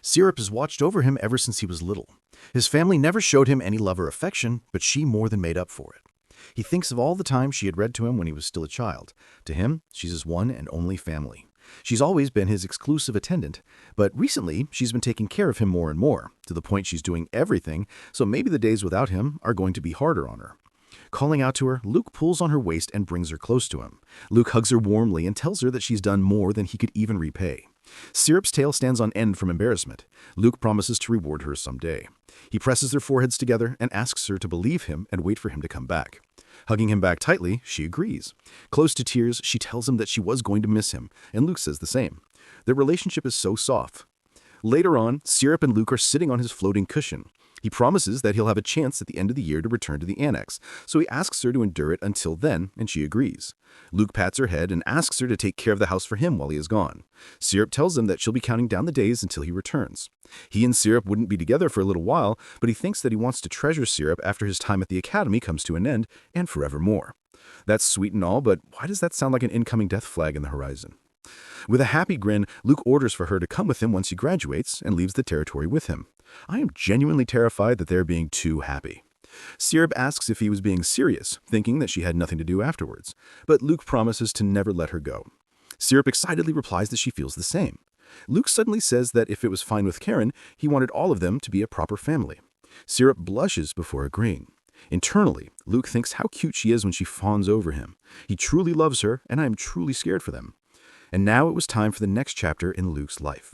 Syrup has watched over him ever since he was little. His family never showed him any love or affection, but she more than made up for it. He thinks of all the time she had read to him when he was still a child. To him, she's his one and only family. She's always been his exclusive attendant, but recently she's been taking care of him more and more, to the point she's doing everything, so maybe the days without him are going to be harder on her. Calling out to her, Luke pulls on her waist and brings her close to him. Luke hugs her warmly and tells her that she's done more than he could even repay. Syrup's tail stands on end from embarrassment. Luke promises to reward her someday. He presses their foreheads together and asks her to believe him and wait for him to come back. Hugging him back tightly, she agrees. Close to tears, she tells him that she was going to miss him, and Luke says the same. Their relationship is so soft. Later on, Syrup and Luke are sitting on his floating cushion. He promises that he'll have a chance at the end of the year to return to the annex, so he asks her to endure it until then, and she agrees. Luke pats her head and asks her to take care of the house for him while he is gone. Syrup tells him that she'll be counting down the days until he returns. He and Syrup wouldn't be together for a little while, but he thinks that he wants to treasure Syrup after his time at the academy comes to an end, and forevermore. That's sweet and all, but why does that sound like an incoming death flag in the horizon? With a happy grin, Luke orders for her to come with him once he graduates and leaves the territory with him. I am genuinely terrified that they're being too happy. Syrup asks if he was being serious, thinking that she had nothing to do afterwards, but Luke promises to never let her go. Syrup excitedly replies that she feels the same. Luke suddenly says that if it was fine with Karen, he wanted all of them to be a proper family. Syrup blushes before agreeing. Internally, Luke thinks how cute she is when she fawns over him. He truly loves her, and I am truly scared for them. And now it was time for the next chapter in Luke's life.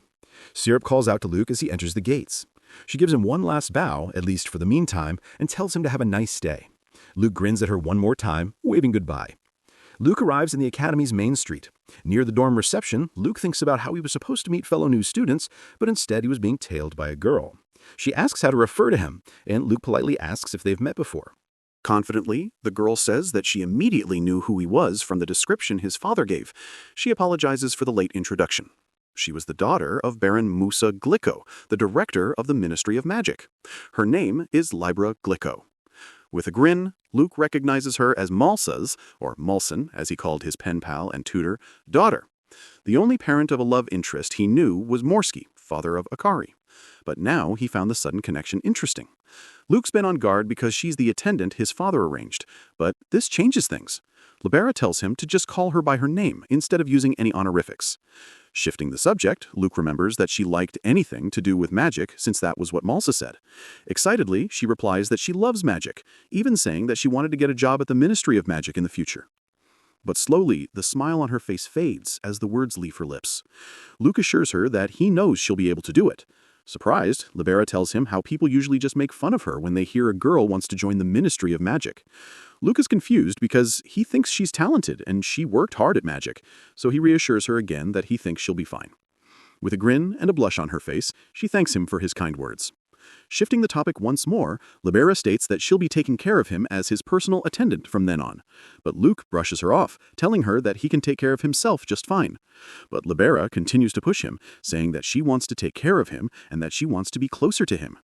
Syrup calls out to Luke as he enters the gates. She gives him one last bow, at least for the meantime, and tells him to have a nice day. Luke grins at her one more time, waving goodbye. Luke arrives in the academy's main street. Near the dorm reception, Luke thinks about how he was supposed to meet fellow new students, but instead he was being tailed by a girl. She asks how to refer to him, and Luke politely asks if they've met before. Confidently, the girl says that she immediately knew who he was from the description his father gave. She apologizes for the late introduction. She was the daughter of Baron Musa Glicko, the director of the Ministry of Magic. Her name is Libra Glicko. With a grin, Luke recognizes her as Malsa's, or Malson, as he called his pen pal and tutor, daughter. The only parent of a love interest he knew was Morsky, father of Akari. But now he found the sudden connection interesting. Luke's been on guard because she's the attendant his father arranged, but this changes things. Libera tells him to just call her by her name instead of using any honorifics. Shifting the subject, Luke remembers that she liked anything to do with magic since that was what Malsa said. Excitedly, she replies that she loves magic, even saying that she wanted to get a job at the Ministry of Magic in the future. But slowly, the smile on her face fades as the words leave her lips. Luke assures her that he knows she'll be able to do it. Surprised, Libera tells him how people usually just make fun of her when they hear a girl wants to join the Ministry of Magic. Luke is confused because he thinks she's talented and she worked hard at magic, so he reassures her again that he thinks she'll be fine. With a grin and a blush on her face, she thanks him for his kind words. Shifting the topic once more, Libera states that she'll be taking care of him as his personal attendant from then on. But Luke brushes her off, telling her that he can take care of himself just fine. But Libera continues to push him, saying that she wants to take care of him and that she wants to be closer to him.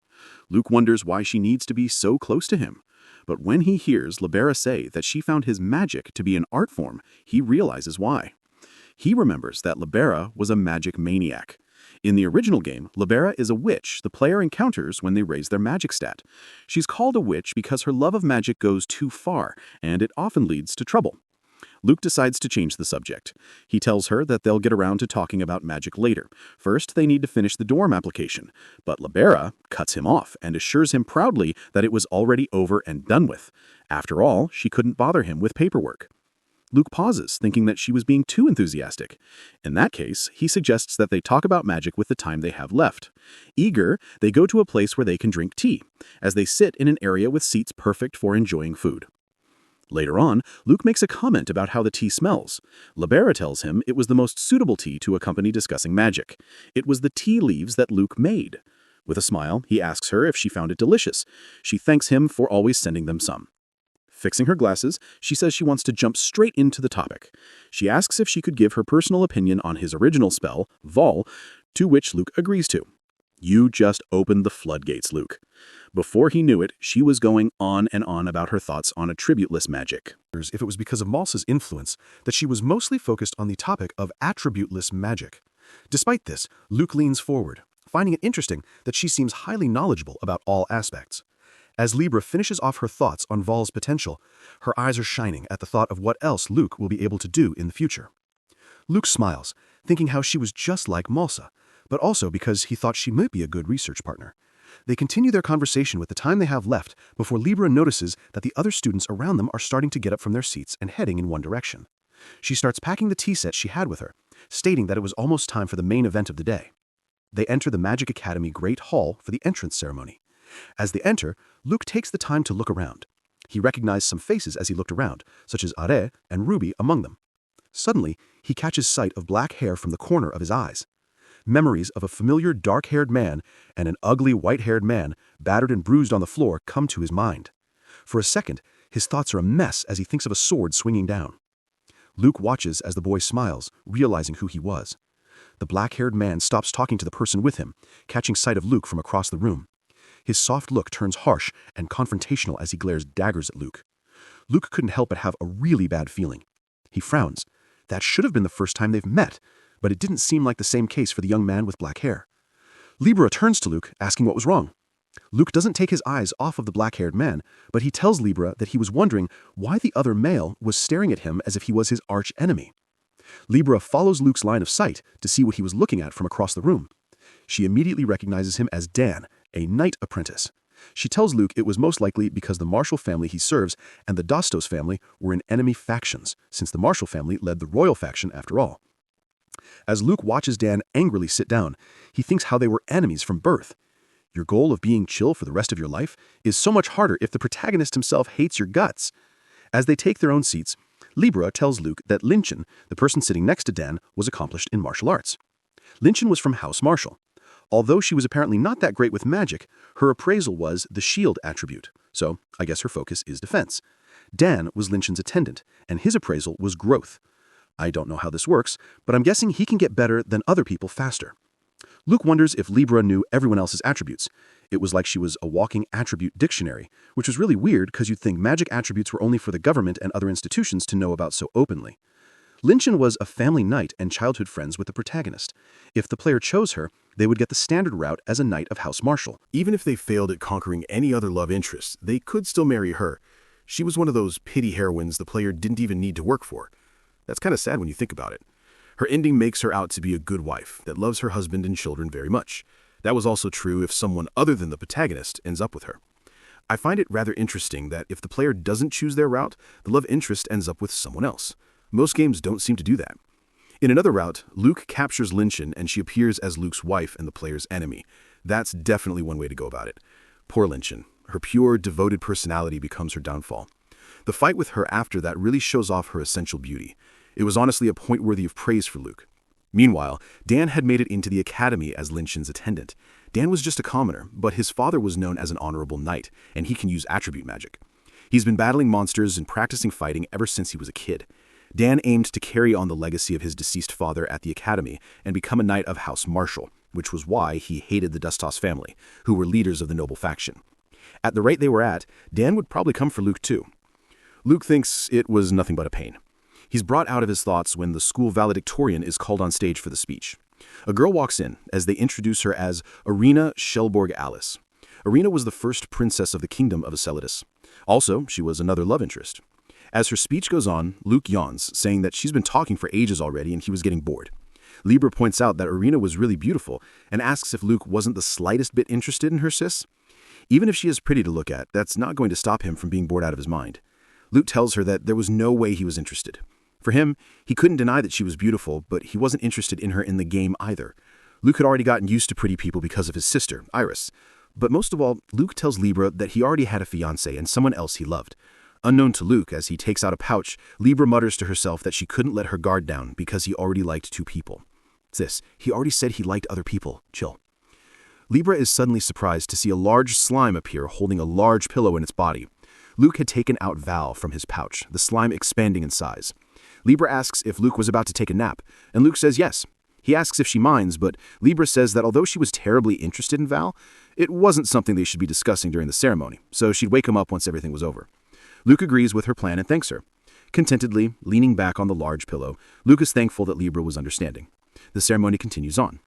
Luke wonders why she needs to be so close to him. But when he hears Libera say that she found his magic to be an art form, he realizes why. He remembers that Libera was a magic maniac. In the original game, Libera is a witch the player encounters when they raise their magic stat. She's called a witch because her love of magic goes too far, and it often leads to trouble. Luke decides to change the subject. He tells her that they'll get around to talking about magic later. First, they need to finish the dorm application, but Libera cuts him off and assures him proudly that it was already over and done with. After all, she couldn't bother him with paperwork. Luke pauses, thinking that she was being too enthusiastic. In that case, he suggests that they talk about magic with the time they have left. Eager, they go to a place where they can drink tea, as they sit in an area with seats perfect for enjoying food. Later on, Luke makes a comment about how the tea smells. Libera tells him it was the most suitable tea to accompany discussing magic. It was the tea leaves that Luke made. With a smile, he asks her if she found it delicious. She thanks him for always sending them some. Fixing her glasses, she says she wants to jump straight into the topic. She asks if she could give her personal opinion on his original spell, Vol, to which Luke agrees to. You just opened the floodgates, Luke. Before he knew it, she was going on and on about her thoughts on attributeless magic. If it was because of Malsa's influence that she was mostly focused on the topic of attributeless magic. Despite this, Luke leans forward. finding it interesting that she seems highly knowledgeable about all aspects. As Libra finishes off her thoughts on Val's potential, her eyes are shining at the thought of what else Luke will be able to do in the future. Luke smiles, thinking how she was just like Malsa, but also because he thought she might be a good research partner. They continue their conversation with the time they have left before Libra notices that the other students around them are starting to get up from their seats and heading in one direction. She starts packing the tea set she had with her, stating that it was almost time for the main event of the day. They enter the Magic Academy Great Hall for the entrance ceremony. As they enter, Luke takes the time to look around. He recognized some faces as he looked around, such as Are and Ruby among them. Suddenly, he catches sight of black hair from the corner of his eyes. Memories of a familiar dark-haired man and an ugly white-haired man, battered and bruised on the floor, come to his mind. For a second, his thoughts are a mess as he thinks of a sword swinging down. Luke watches as the boy smiles, realizing who he was. The black-haired man stops talking to the person with him, catching sight of Luke from across the room. His soft look turns harsh and confrontational as he glares daggers at Luke. Luke couldn't help but have a really bad feeling. He frowns. That should have been the first time they've met, but it didn't seem like the same case for the young man with black hair. Libra turns to Luke, asking what was wrong. Luke doesn't take his eyes off of the black-haired man, but he tells Libra that he was wondering why the other male was staring at him as if he was his arch-enemy. Libra follows Luke's line of sight to see what he was looking at from across the room. She immediately recognizes him as Dan, a knight apprentice. She tells Luke it was most likely because the Marshall family he serves and the Dostos family were in enemy factions, since the Marshall family led the royal faction after all. As Luke watches Dan angrily sit down, he thinks how they were enemies from birth. Your goal of being chill for the rest of your life is so much harder if the protagonist himself hates your guts. As they take their own seats, Libra tells Luke that Linchin, the person sitting next to Dan, was accomplished in martial arts. Linchin was from House Marshall. Although she was apparently not that great with magic, her appraisal was the shield attribute, so I guess her focus is defense. Dan was Linchin's attendant, and his appraisal was growth. I don't know how this works, but I'm guessing he can get better than other people faster. Luke wonders if Libra knew everyone else's attributes. It was like she was a walking attribute dictionary, which was really weird because you'd think magic attributes were only for the government and other institutions to know about so openly. Linchin was a family knight and childhood friends with the protagonist. If the player chose her, they would get the standard route as a knight of House Marshall. Even if they failed at conquering any other love interest, they could still marry her. She was one of those pity heroines the player didn't even need to work for. That's kind of sad when you think about it. Her ending makes her out to be a good wife that loves her husband and children very much. That was also true if someone other than the protagonist ends up with her. I find it rather interesting that if the player doesn't choose their route, the love interest ends up with someone else. Most games don't seem to do that. In another route, Luke captures Linchin and she appears as Luke's wife and the player's enemy. That's definitely one way to go about it. Poor Linchin. Her pure, devoted personality becomes her downfall. The fight with her after that really shows off her essential beauty. It was honestly a point worthy of praise for Luke. Meanwhile, Dan had made it into the academy as Linchin's attendant. Dan was just a commoner, but his father was known as an honorable knight, and he can use attribute magic. He's been battling monsters and practicing fighting ever since he was a kid. Dan aimed to carry on the legacy of his deceased father at the academy and become a knight of House Marshall, which was why he hated the Dostos family, who were leaders of the noble faction. At the rate they were at, Dan would probably come for Luke too. Luke thinks it was nothing but a pain. He's brought out of his thoughts when the school valedictorian is called on stage for the speech. A girl walks in as they introduce her as Irina Shelborg Alice. Irina was the first princess of the kingdom of Acelitus. Also, she was another love interest. As her speech goes on, Luke yawns, saying that she's been talking for ages already and he was getting bored. Libra points out that Irina was really beautiful and asks if Luke wasn't the slightest bit interested in her sis. Even if she is pretty to look at, that's not going to stop him from being bored out of his mind. Luke tells her that there was no way he was interested. For him, he couldn't deny that she was beautiful, but he wasn't interested in her in the game either. Luke had already gotten used to pretty people because of his sister, Iris. But most of all, Luke tells Libra that he already had a fiancé and someone else he loved. Unknown to Luke, as he takes out a pouch, Libra mutters to herself that she couldn't let her guard down because he already liked 2 people. Sis, he already said he liked other people. Chill. Libra is suddenly surprised to see a large slime appear holding a large pillow in its body. Luke had taken out Val from his pouch, the slime expanding in size. Libra asks if Luke was about to take a nap, and Luke says yes. He asks if she minds, but Libra says that although she was terribly interested in Val, it wasn't something they should be discussing during the ceremony, so she'd wake him up once everything was over. Luke agrees with her plan and thanks her. Contentedly, leaning back on the large pillow, Luke is thankful that Libra was understanding. The ceremony continues on.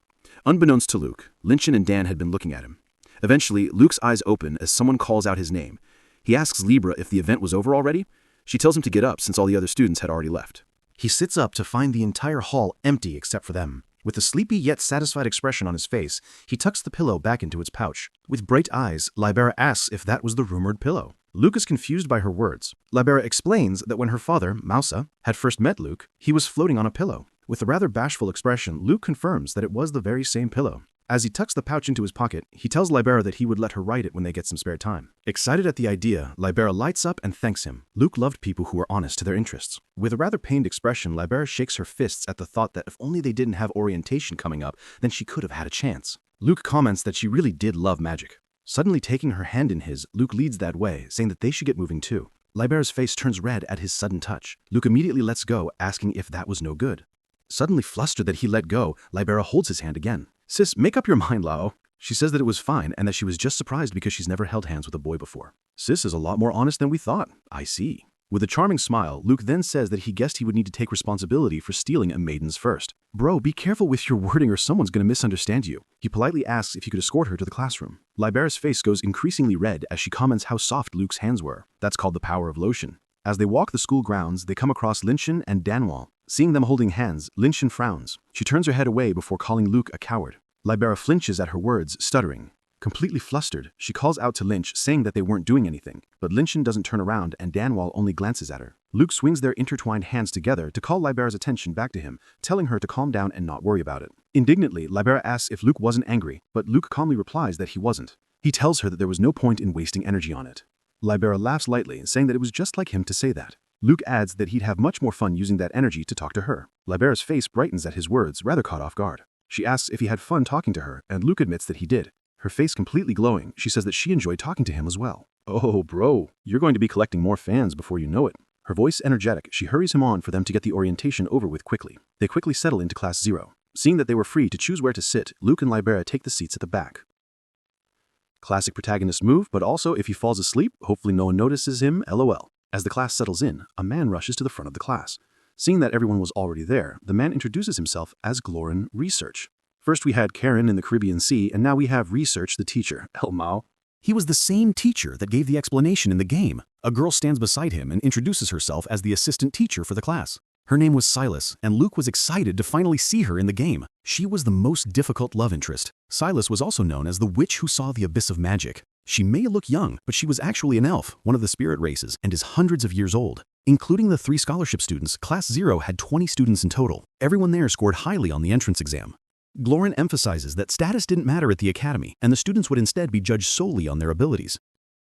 Unbeknownst to Luke, Linchin and Dan had been looking at him. Eventually, Luke's eyes open as someone calls out his name. He asks Libra if the event was over already. She tells him to get up since all the other students had already left. He sits up to find the entire hall empty except for them. With a sleepy yet satisfied expression on his face, he tucks the pillow back into its pouch. With bright eyes, Libera asks if that was the rumored pillow. Luke is confused by her words. Libera explains that when her father, Mausa, had first met Luke, he was floating on a pillow. With a rather bashful expression, Luke confirms that it was the very same pillow. As he tucks the pouch into his pocket, he tells Libera that he would let her ride it when they get some spare time. Excited at the idea, Libera lights up and thanks him. Luke loved people who were honest to their interests. With a rather pained expression, Libera shakes her fists at the thought that if only they didn't have orientation coming up, then she could have had a chance. Luke comments that she really did love magic. Suddenly taking her hand in his, Luke leads that way, saying that they should get moving too. Libera's face turns red at his sudden touch. Luke immediately lets go, asking if that was no good. Suddenly flustered that he let go, Libera holds his hand again. "Sis, make up your mind, Lao." She says that it was fine and that she was just surprised because she's never held hands with a boy before. "Sis is a lot more honest than we thought." "I see." With a charming smile, Luke then says that he guessed he would need to take responsibility for stealing a maiden's first. "Bro, be careful with your wording or someone's gonna misunderstand you." He politely asks if he could escort her to the classroom. Libera's face goes increasingly red as she comments how soft Luke's hands were. That's called the power of lotion. As they walk the school grounds, they come across Linchin and Danwal. Seeing them holding hands, Linchin frowns. She turns her head away before calling Luke a coward. Libera flinches at her words, stuttering. Completely flustered, she calls out to Lynch, saying that they weren't doing anything, but Linchin doesn't turn around and Danwal only glances at her. Luke swings their intertwined hands together to call Libera's attention back to him, telling her to calm down and not worry about it. Indignantly, Libera asks if Luke wasn't angry, but Luke calmly replies that he wasn't. He tells her that there was no point in wasting energy on it. Libera laughs lightly, saying that it was just like him to say that. Luke adds that he'd have much more fun using that energy to talk to her. Libera's face brightens at his words, rather caught off guard. She asks if he had fun talking to her, and Luke admits that he did. Her face completely glowing, she says that she enjoyed talking to him as well. "Oh, bro, you're going to be collecting more fans before you know it." Her voice energetic, she hurries him on for them to get the orientation over with quickly. They quickly settle into class 0. Seeing that they were free to choose where to sit, Luke and Libera take the seats at the back. Classic protagonist move, but also if he falls asleep, hopefully no one notices him, lol. As the class settles in, a man rushes to the front of the class. Seeing that everyone was already there, the man introduces himself as Glorin Research. First we had Karen in the Caribbean Sea, and now we have Research the teacher, El Mao. He was the same teacher that gave the explanation in the game. A girl stands beside him and introduces herself as the assistant teacher for the class. Her name was Silas, and Luke was excited to finally see her in the game. She was the most difficult love interest. Silas was also known as the witch who saw the abyss of magic. She may look young, but she was actually an elf, one of the spirit races, and is hundreds of years old. Including the 3 scholarship students, Class 0 had 20 students in total. Everyone there scored highly on the entrance exam. Glorin emphasizes that status didn't matter at the academy, and the students would instead be judged solely on their abilities.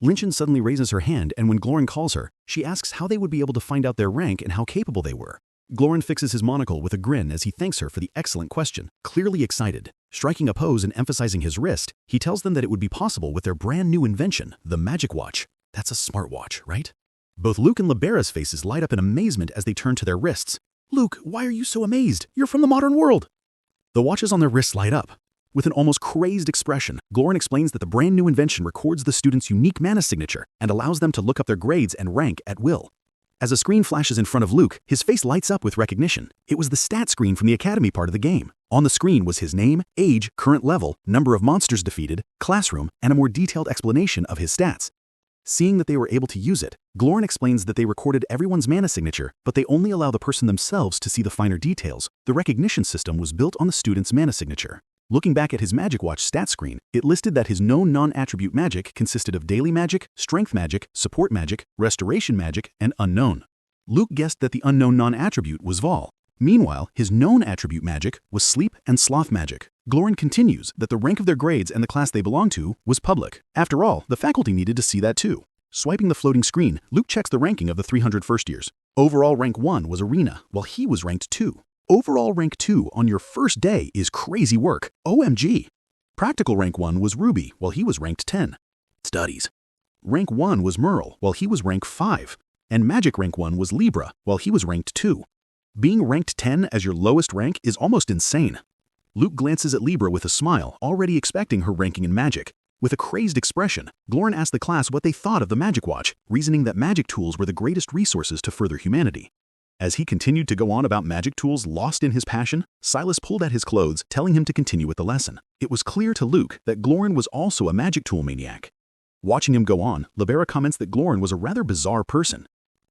Linchin suddenly raises her hand, and when Glorin calls her, she asks how they would be able to find out their rank and how capable they were. Glorin fixes his monocle with a grin as he thanks her for the excellent question, clearly excited. Striking a pose and emphasizing his wrist, he tells them that it would be possible with their brand new invention, the Magic Watch. That's a smartwatch, right? Both Luke and Libera's faces light up in amazement as they turn to their wrists. "Luke, why are you so amazed? You're from the modern world." The watches on their wrists light up. With an almost crazed expression, Glorin explains that the brand new invention records the student's unique mana signature and allows them to look up their grades and rank at will. As a screen flashes in front of Luke, his face lights up with recognition. It was the stat screen from the academy part of the game. On the screen was his name, age, current level, number of monsters defeated, classroom, and a more detailed explanation of his stats. Seeing that they were able to use it, Glorin explains that they recorded everyone's mana signature, but they only allow the person themselves to see the finer details. The recognition system was built on the student's mana signature. Looking back at his Magic Watch stat screen, it listed that his known non-attribute magic consisted of daily magic, strength magic, support magic, restoration magic, and unknown. Luke guessed that the unknown non-attribute was Vol. Meanwhile, his known attribute magic was sleep and sloth magic. Glorin continues that the rank of their grades and the class they belonged to was public. After all, the faculty needed to see that too. Swiping the floating screen, Luke checks the ranking of the 300 first years. Overall rank 1 was Arena, while he was ranked 2. Overall rank 2 on your first day is crazy work. OMG. Practical rank 1 was Ruby, while he was ranked 10. Studies. Rank 1 was Merle, while he was ranked 5. And Magic rank 1 was Libra, while he was ranked 2. Being ranked 10 as your lowest rank is almost insane. Luke glances at Libra with a smile, already expecting her ranking in Magic. With a crazed expression, Glorin asked the class what they thought of the Magic Watch, reasoning that magic tools were the greatest resources to further humanity. As he continued to go on about magic tools lost in his passion, Silas pulled at his clothes, telling him to continue with the lesson. It was clear to Luke that Glorin was also a magic tool maniac. Watching him go on, Libera comments that Glorin was a rather bizarre person.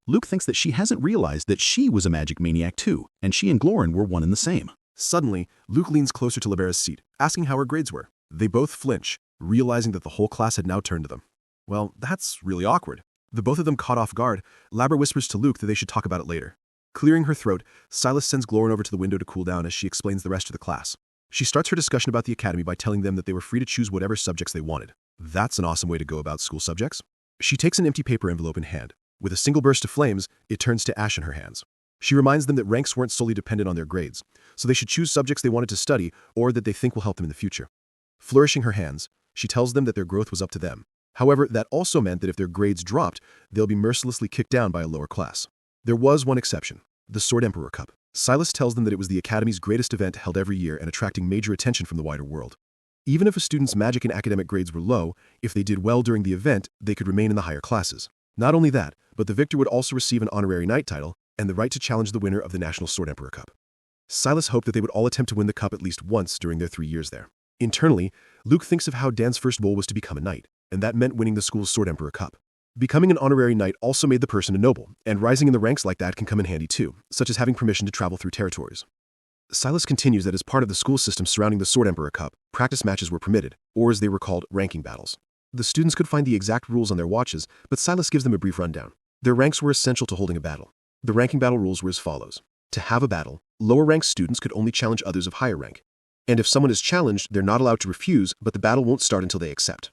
Luke thinks that she hasn't realized that she was a magic maniac too, and she and Glorin were one and the same. Suddenly, Luke leans closer to Libera's seat, asking how her grades were. They both flinch, realizing that the whole class had now turned to them. Well, that's really awkward. The both of them caught off guard, Libera whispers to Luke that they should talk about it later. Clearing her throat, Silas sends Glorin over to the window to cool down as she explains the rest of the class. She starts her discussion about the academy by telling them that they were free to choose whatever subjects they wanted. That's an awesome way to go about school subjects. She takes an empty paper envelope in hand. With a single burst of flames, it turns to ash in her hands. She reminds them that ranks weren't solely dependent on their grades, so they should choose subjects they wanted to study or that they think will help them in the future. Flourishing her hands, she tells them that their growth was up to them. However, that also meant that if their grades dropped, they'll be mercilessly kicked down by a lower class. There was one exception, the Sword Emperor Cup. Silas tells them that it was the Academy's greatest event held every year and attracting major attention from the wider world. Even if a student's magic and academic grades were low, if they did well during the event, they could remain in the higher classes. Not only that, but the victor would also receive an honorary knight title and the right to challenge the winner of the National Sword Emperor Cup. Silas hoped that they would all attempt to win the cup at least once during their 3 years there. Internally, Luke thinks of how Dan's first goal was to become a knight, and that meant winning the school's Sword Emperor Cup. Becoming an honorary knight also made the person a noble, and rising in the ranks like that can come in handy too, such as having permission to travel through territories. Silas continues that as part of the school system surrounding the Sword Emperor Cup, practice matches were permitted, or as they were called, ranking battles. The students could find the exact rules on their watches, but Silas gives them a brief rundown. Their ranks were essential to holding a battle. The ranking battle rules were as follows. To have a battle, lower-ranked students could only challenge others of higher rank. And if someone is challenged, they're not allowed to refuse, but the battle won't start until they accept.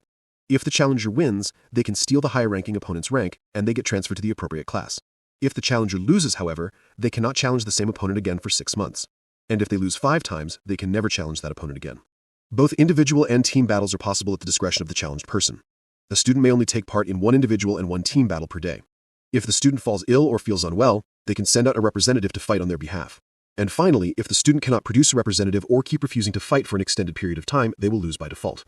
If the challenger wins, they can steal the higher-ranking opponent's rank, and they get transferred to the appropriate class. If the challenger loses, however, they cannot challenge the same opponent again for 6 months. And if they lose 5 times, they can never challenge that opponent again. Both individual and team battles are possible at the discretion of the challenged person. A student may only take part in one individual and one team battle per day. If the student falls ill or feels unwell, they can send out a representative to fight on their behalf. And finally, if the student cannot produce a representative or keep refusing to fight for an extended period of time, they will lose by default.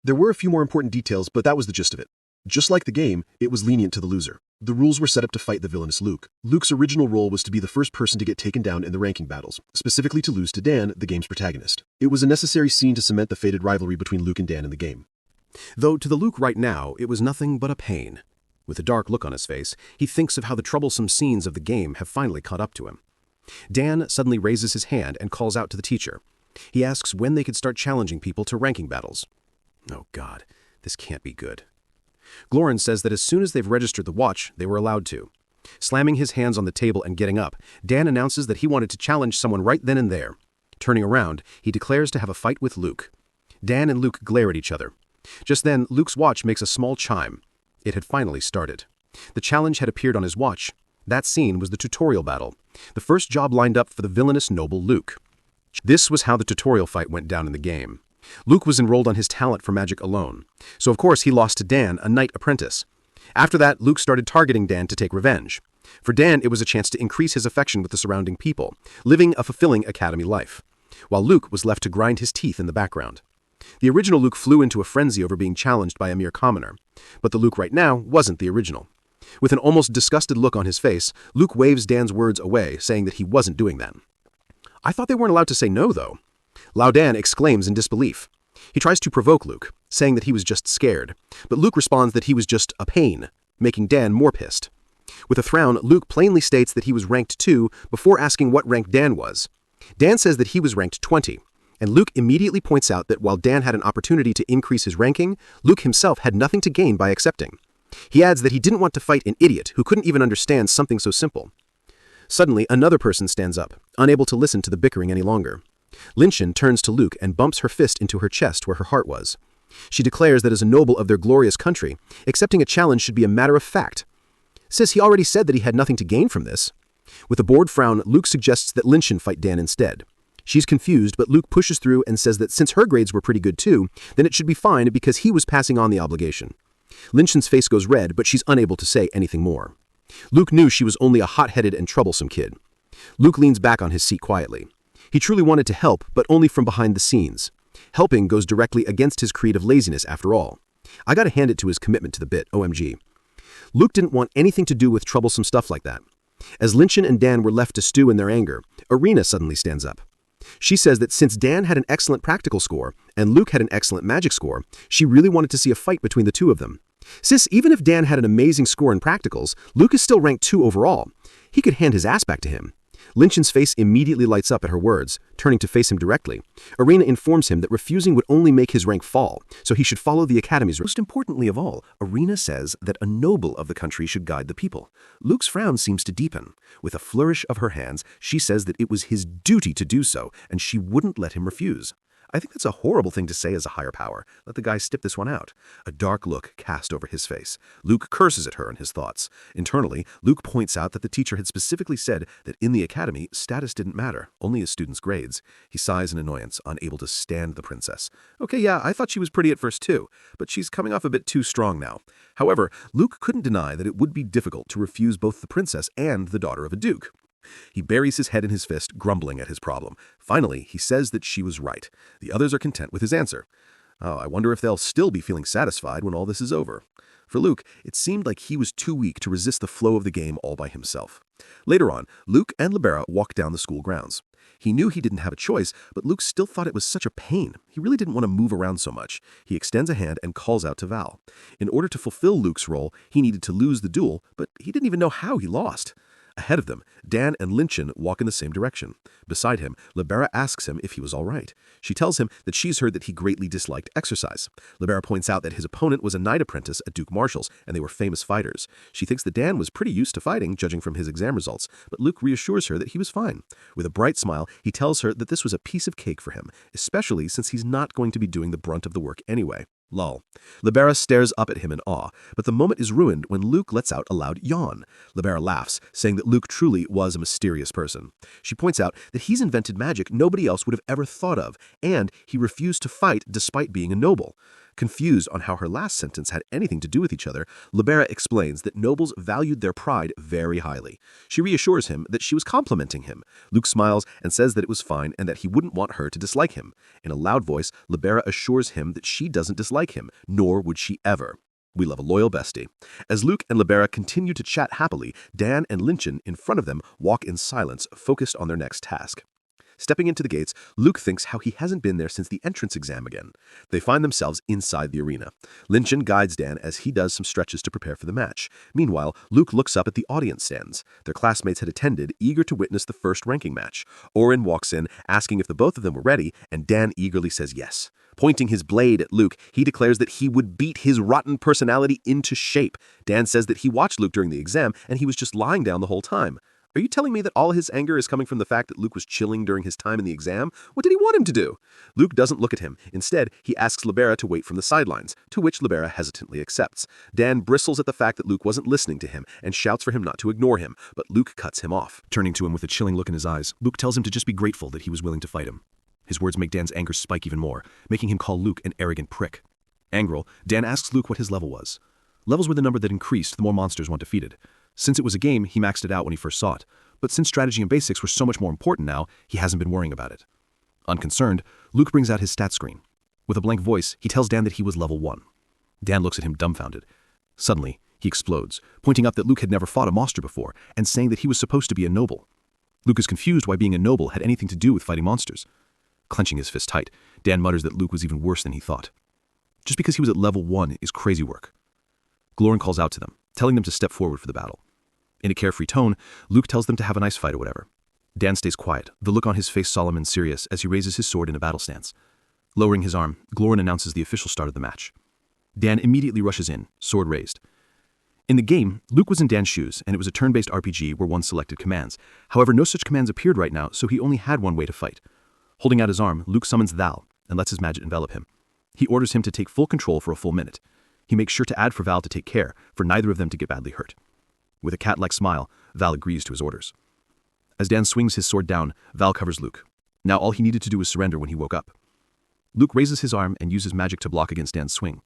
There were a few more important details, but that was the gist of it. Just like the game, it was lenient to the loser. The rules were set up to fight the villainous Luke. Luke's original role was to be the first person to get taken down in the ranking battles, specifically to lose to Dan, the game's protagonist. It was a necessary scene to cement the fated rivalry between Luke and Dan in the game. Though to the Luke right now, it was nothing but a pain. With a dark look on his face, he thinks of how the troublesome scenes of the game have finally caught up to him. Dan suddenly raises his hand and calls out to the teacher. He asks when they could start challenging people to ranking battles. Oh God, this can't be good. Glorin says that as soon as they've registered the watch, they were allowed to. Slamming his hands on the table and getting up, Dan announces that he wanted to challenge someone right then and there. Turning around, he declares to have a fight with Luke. Dan and Luke glare at each other. Just then, Luke's watch makes a small chime. It had finally started. The challenge had appeared on his watch. That scene was the tutorial battle, the first job lined up for the villainous noble Luke. This was how the tutorial fight went down in the game. Luke was enrolled on his talent for magic alone, so of course he lost to Dan, a knight apprentice. After that, Luke started targeting Dan to take revenge. For Dan, it was a chance to increase his affection with the surrounding people, living a fulfilling academy life, while Luke was left to grind his teeth in the background. The original Luke flew into a frenzy over being challenged by a mere commoner, but the Luke right now wasn't the original. With an almost disgusted look on his face, Luke waves Dan's words away, saying that he wasn't doing that. I thought they weren't allowed to say no, though. Lao Dan exclaims in disbelief. He tries to provoke Luke, saying that he was just scared, but Luke responds that he was just a pain, making Dan more pissed. With a frown, Luke plainly states that he was ranked 2 before asking what rank Dan was. Dan says that he was ranked 20, and Luke immediately points out that while Dan had an opportunity to increase his ranking, Luke himself had nothing to gain by accepting. He adds that he didn't want to fight an idiot who couldn't even understand something so simple. Suddenly, another person stands up, unable to listen to the bickering any longer. Linshin turns to Luke and bumps her fist into her chest where her heart was. She declares that as a noble of their glorious country, accepting a challenge should be a matter of fact. Says he already said that he had nothing to gain from this. With a bored frown, Luke suggests that Linshin fight Dan instead. She's confused, but Luke pushes through and says that since her grades were pretty good too, then it should be fine because he was passing on the obligation. Linshin's face goes red, but she's unable to say anything more. Luke knew she was only a hot-headed and troublesome kid. Luke leans back on his seat quietly. He truly wanted to help, but only from behind the scenes. Helping goes directly against his creed of laziness after all. I gotta hand it to his commitment to the bit, OMG. Luke didn't want anything to do with troublesome stuff like that. As Linchin and Dan were left to stew in their anger, Arena suddenly stands up. She says that since Dan had an excellent practical score and Luke had an excellent magic score, she really wanted to see a fight between the two of them. Since even if Dan had an amazing score in practicals, Luke is still ranked 2 overall. He could hand his ass back to him. Linchin's face immediately lights up at her words, turning to face him directly. Arena informs him that refusing would only make his rank fall, so he should follow the Academy's rules. Most importantly of all, Arena says that a noble of the country should guide the people. Luke's frown seems to deepen. With a flourish of her hands, she says that it was his duty to do so, and she wouldn't let him refuse. I think that's a horrible thing to say as a higher power. Let the guy stip this one out. A dark look cast over his face. Luke curses at her in his thoughts. Internally, Luke points out that the teacher had specifically said that in the academy, status didn't matter, only a student's grades. He sighs in annoyance, unable to stand the princess. Okay, yeah, I thought she was pretty at first too, but she's coming off a bit too strong now. However, Luke couldn't deny that it would be difficult to refuse both the princess and the daughter of a duke. He buries his head in his fist, grumbling at his problem. Finally, he says that she was right. The others are content with his answer. Oh, I wonder if they'll still be feeling satisfied when all this is over. For Luke, it seemed like he was too weak to resist the flow of the game all by himself. Later on, Luke and Libera walked down the school grounds. He knew he didn't have a choice, but Luke still thought it was such a pain. He really didn't want to move around so much. He extends a hand and calls out to Val. In order to fulfill Luke's role, he needed to lose the duel, but he didn't even know how he lost. Ahead of them, Dan and Linchin walk in the same direction. Beside him, Libera asks him if he was all right. She tells him that she's heard that he greatly disliked exercise. Libera points out that his opponent was a knight apprentice at Duke Marshall's, and they were famous fighters. She thinks that Dan was pretty used to fighting, judging from his exam results, but Luke reassures her that he was fine. With a bright smile, he tells her that this was a piece of cake for him, especially since he's not going to be doing the brunt of the work anyway. Lol. Libera stares up at him in awe, but the moment is ruined when Luke lets out a loud yawn. Libera laughs, saying that Luke truly was a mysterious person. She points out that he's invented magic nobody else would have ever thought of, and he refused to fight despite being a noble. Confused on how her last sentence had anything to do with each other, Libera explains that nobles valued their pride very highly. She reassures him that she was complimenting him. Luke smiles and says that it was fine and that he wouldn't want her to dislike him. In a loud voice, Libera assures him that she doesn't dislike him, nor would she ever. We love a loyal bestie. As Luke and Libera continue to chat happily, Dan and Linchin in front of them walk in silence, focused on their next task. Stepping into the gates, Luke thinks how he hasn't been there since the entrance exam again. They find themselves inside the arena. Linchin guides Dan as he does some stretches to prepare for the match. Meanwhile, Luke looks up at the audience stands. Their classmates had attended, eager to witness the first ranking match. Orin walks in, asking if the both of them were ready, and Dan eagerly says yes. Pointing his blade at Luke, he declares that he would beat his rotten personality into shape. Dan says that he watched Luke during the exam, and he was just lying down the whole time. Are you telling me that all his anger is coming from the fact that Luke was chilling during his time in the exam? What did he want him to do? Luke doesn't look at him. Instead, he asks Libera to wait from the sidelines, to which Libera hesitantly accepts. Dan bristles at the fact that Luke wasn't listening to him and shouts for him not to ignore him, but Luke cuts him off. Turning to him with a chilling look in his eyes, Luke tells him to just be grateful that he was willing to fight him. His words make Dan's anger spike even more, making him call Luke an arrogant prick. Angry, Dan asks Luke what his level was. Levels were the number that increased the more monsters one defeated. Since it was a game, he maxed it out when he first saw it. But since strategy and basics were so much more important now, he hasn't been worrying about it. Unconcerned, Luke brings out his stat screen. With a blank voice, he tells Dan that he was level 1. Dan looks at him dumbfounded. Suddenly, he explodes, pointing out that Luke had never fought a monster before, and saying that he was supposed to be a noble. Luke is confused why being a noble had anything to do with fighting monsters. Clenching his fist tight, Dan mutters that Luke was even worse than he thought. Just because he was at level 1 is crazy work. Glorin calls out to them, telling them to step forward for the battle. In a carefree tone, Luke tells them to have a nice fight or whatever. Dan stays quiet, the look on his face solemn and serious as he raises his sword in a battle stance. Lowering his arm, Glorin announces the official start of the match. Dan immediately rushes in, sword raised. In the game, Luke was in Dan's shoes, and it was a turn-based RPG where one selected commands. However, no such commands appeared right now, so he only had one way to fight. Holding out his arm, Luke summons Val and lets his magic envelop him. He orders him to take full control for a full minute. He makes sure to add for Val to take care, for neither of them to get badly hurt. With a cat-like smile, Val agrees to his orders. As Dan swings his sword down, Val covers Luke. Now all he needed to do was surrender when he woke up. Luke raises his arm and uses magic to block against Dan's swing.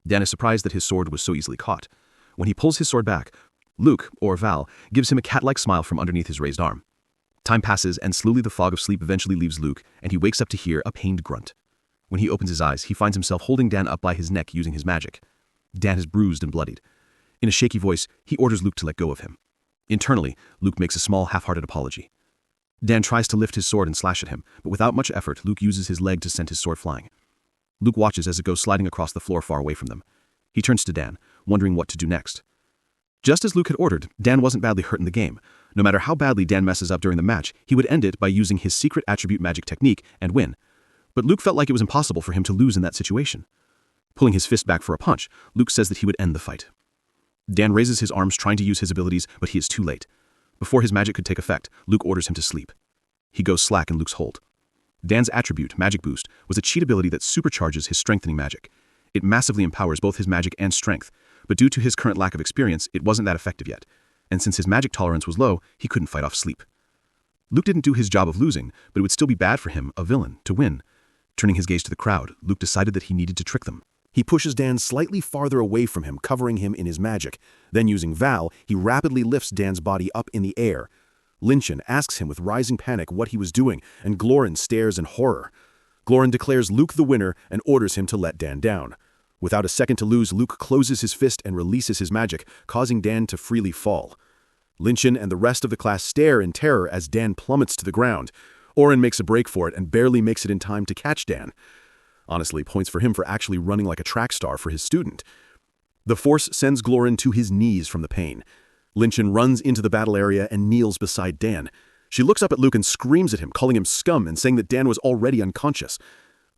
Dan is surprised that his sword was so easily caught. When he pulls his sword back, Luke, or Val, gives him a cat-like smile from underneath his raised arm. Time passes, and slowly the fog of sleep eventually leaves Luke, and he wakes up to hear a pained grunt. When he opens his eyes, he finds himself holding Dan up by his neck using his magic. Dan is bruised and bloodied. In a shaky voice, he orders Luke to let go of him. Internally, Luke makes a small, half-hearted apology. Dan tries to lift his sword and slash at him, but without much effort, Luke uses his leg to send his sword flying. Luke watches as it goes sliding across the floor far away from them. He turns to Dan, wondering what to do next. Just as Luke had ordered, Dan wasn't badly hurt in the game. No matter how badly Dan messes up during the match, he would end it by using his secret attribute magic technique and win. But Luke felt like it was impossible for him to lose in that situation. Pulling his fist back for a punch, Luke says that he would end the fight. Dan raises his arms trying to use his abilities, but he is too late. Before his magic could take effect, Luke orders him to sleep. He goes slack in Luke's hold. Dan's attribute, Magic Boost, was a cheat ability that supercharges his strengthening magic. It massively empowers both his magic and strength, but due to his current lack of experience, it wasn't that effective yet. And since his magic tolerance was low, he couldn't fight off sleep. Luke didn't do his job of losing, but it would still be bad for him, a villain, to win. Turning his gaze to the crowd, Luke decided that he needed to trick them. He pushes Dan slightly farther away from him, covering him in his magic. Then using Val, he rapidly lifts Dan's body up in the air. Linchin asks him with rising panic what he was doing, and Glorin stares in horror. Glorin declares Luke the winner and orders him to let Dan down. Without a second to lose, Luke closes his fist and releases his magic, causing Dan to freely fall. Linchin and the rest of the class stare in terror as Dan plummets to the ground. Oren makes a break for it and barely makes it in time to catch Dan. Honestly, points for him for actually running like a track star for his student. The force sends Glorin to his knees from the pain. Linchin runs into the battle area and kneels beside Dan. She looks up at Luke and screams at him, calling him scum and saying that Dan was already unconscious.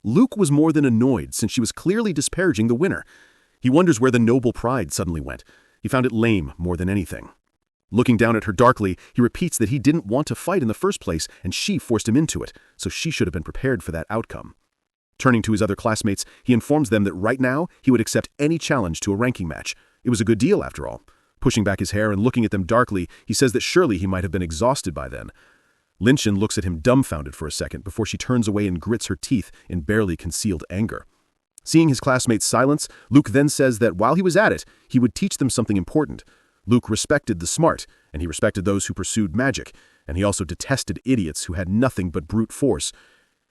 Luke was more than annoyed since she was clearly disparaging the winner. He wonders where the noble pride suddenly went. He found it lame more than anything. Looking down at her darkly, he repeats that he didn't want to fight in the first place and she forced him into it, so she should have been prepared for that outcome. Turning to his other classmates, he informs them that right now he would accept any challenge to a ranking match. It was a good deal after all. Pushing back his hair and looking at them darkly, he says that surely he might have been exhausted by then. Linchin looks at him dumbfounded for a second before she turns away and grits her teeth in barely concealed anger. Seeing his classmates' silence, Luke then says that while he was at it, he would teach them something important. Luke respected the smart, and he respected those who pursued magic, and he also detested idiots who had nothing but brute force.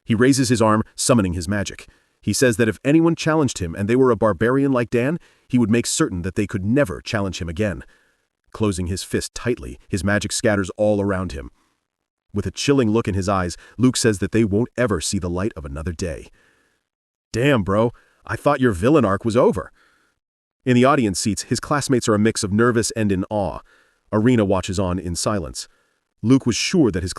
He raises his arm, summoning his magic. He says that if anyone challenged him and they were a barbarian like Dan, he would make certain that they could never challenge him again. Closing his fist tightly, his magic scatters all around him. With a chilling look in his eyes, Luke says that they won't ever see the light of another day. Damn, bro, I thought your villain arc was over. In the audience seats, his classmates are a mix of nervous and in awe. Arena watches on in silence. Luke was sure that his